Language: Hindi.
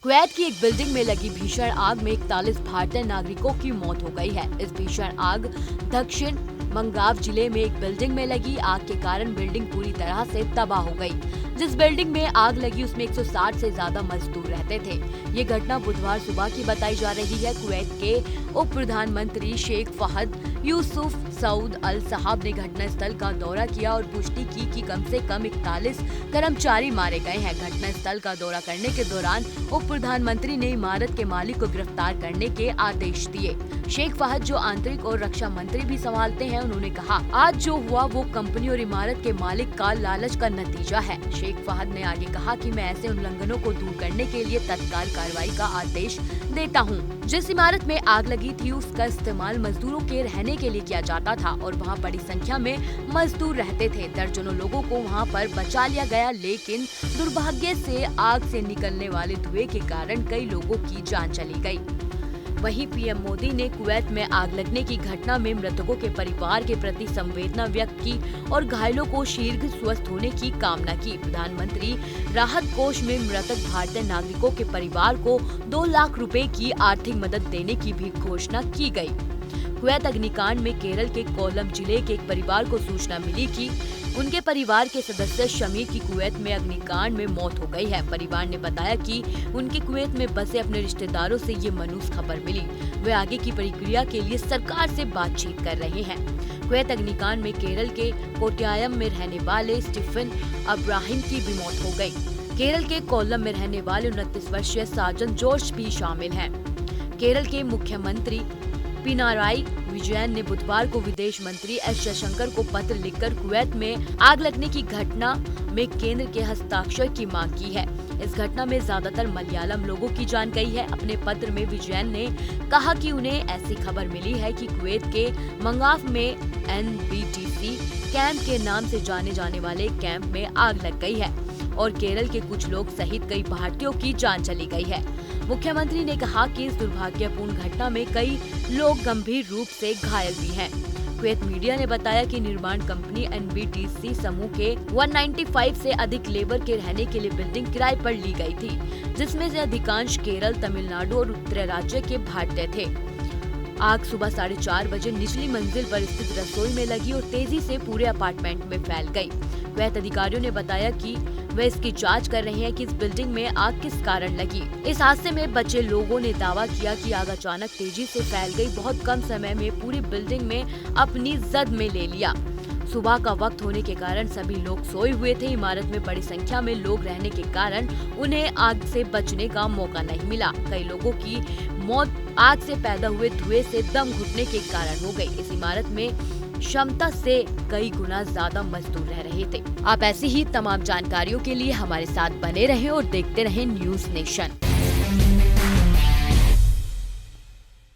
कुवैत की एक बिल्डिंग में लगी भीषण आग में 41 भारतीय नागरिकों की मौत हो गई है। इस भीषण आग दक्षिण मंगाव जिले में एक बिल्डिंग में लगी आग के कारण बिल्डिंग पूरी तरह से तबाह हो गई। जिस बिल्डिंग में आग लगी उसमें 160 से ज्यादा मजदूर रहते थे। ये घटना बुधवार सुबह की बताई जा रही है। कुवैत के उप प्रधानमंत्री शेख फहद यूसुफ सऊद अल साहब ने घटनास्थल का दौरा किया और पुष्टि की कि कम से कम 41 कर्मचारी मारे गए हैं। घटनास्थल का दौरा करने के दौरान उप प्रधानमंत्री ने इमारत के मालिक को गिरफ्तार करने के आदेश दिए। शेख फहद, जो आंतरिक और रक्षा मंत्री भी संभालते हैं, उन्होंने कहा, आज जो हुआ वो कंपनी और इमारत के मालिक का लालच का नतीजा है। शेख फहद ने आगे कहा कि मैं ऐसे उल्लंघनों को दूर करने के लिए तत्काल कार्रवाई का आदेश देता हूं। जिस इमारत में आग लगी थी उसका इस्तेमाल मजदूरों के रहने के लिए किया जाता था और वहां बड़ी संख्या में मजदूर रहते थे। दर्जनों लोगों को वहां पर बचा लिया गया, लेकिन दुर्भाग्य से आग से निकलने वाले धुएं के कारण कई लोगों की जान चली गई। वहीं पीएम मोदी ने कुवैत में आग लगने की घटना में मृतकों के परिवार के प्रति संवेदना व्यक्त की और घायलों को शीघ्र स्वस्थ होने की कामना की। प्रधानमंत्री राहत कोष में मृतक भारतीय नागरिकों के परिवार को 2 लाख रुपए की आर्थिक मदद देने की भी घोषणा की गई। कुवैत अग्निकांड में केरल के कोल्लम जिले के एक परिवार को सूचना मिली कि उनके परिवार के सदस्य शमी की कुवैत में अग्निकांड में मौत हो गई है। परिवार ने बताया कि उनके कुवैत में बसे अपने रिश्तेदारों से ये मनहूस खबर मिली। वे आगे की प्रक्रिया के लिए सरकार से बातचीत कर रहे हैं। कुवैत अग्निकांड में केरल के कोट्टायम में रहने वाले स्टीफन अब्राहिम की भी मौत हो गई। केरल के कोल्लम में रहने वाले 29 वर्षीय साजन जॉर्ज भी शामिल हैं। केरल के मुख्यमंत्री पिनाराई विजयन ने बुधवार को विदेश मंत्री एस जयशंकर को पत्र लिखकर कुवैत में आग लगने की घटना में केंद्र के हस्ताक्षर की मांग की है। इस घटना में ज्यादातर मलयालम लोगों की जान गई है। अपने पत्र में विजयन ने कहा कि उन्हें ऐसी खबर मिली है कि कुवैत के मंगाफ में NBTC कैंप के नाम से जाने जाने वाले कैंप में आग लग गई है और केरल के कुछ लोग सहित कई भारतीयों की जान चली गई है। मुख्यमंत्री ने कहा कि इस दुर्भाग्यपूर्ण घटना में कई लोग गंभीर रूप से घायल भी हैं। कुवैत मीडिया ने बताया कि निर्माण कंपनी NBTC समूह के 195 से अधिक लेबर के रहने के लिए बिल्डिंग किराए पर ली गई थी, जिसमें से अधिकांश केरल, तमिलनाडु और उत्तरी राज्य के भारतीय थे। आग सुबह 4:30 बजे निचली मंजिल पर स्थित रसोई में लगी और तेजी से पूरे अपार्टमेंट में फैल गई। कुवैत अधिकारियों ने बताया कि वे इसकी जांच कर रहे हैं कि इस बिल्डिंग में आग किस कारण लगी। इस हादसे में बचे लोगों ने दावा किया कि आग अचानक तेजी से फैल गई, बहुत कम समय में पूरी बिल्डिंग में अपनी जद में ले लिया। सुबह का वक्त होने के कारण सभी लोग सोए हुए थे। इमारत में बड़ी संख्या में लोग रहने के कारण उन्हें आग से बचने का मौका नहीं मिला। कई लोगों की मौत आग से पैदा हुए धुएं से दम घुटने के कारण हो गई। इस इमारत में क्षमता से कई गुना ज्यादा मजदूर रह रहे थे। आप ऐसी ही तमाम जानकारियों के लिए हमारे साथ बने रहें और देखते रहें न्यूज़ नेशन।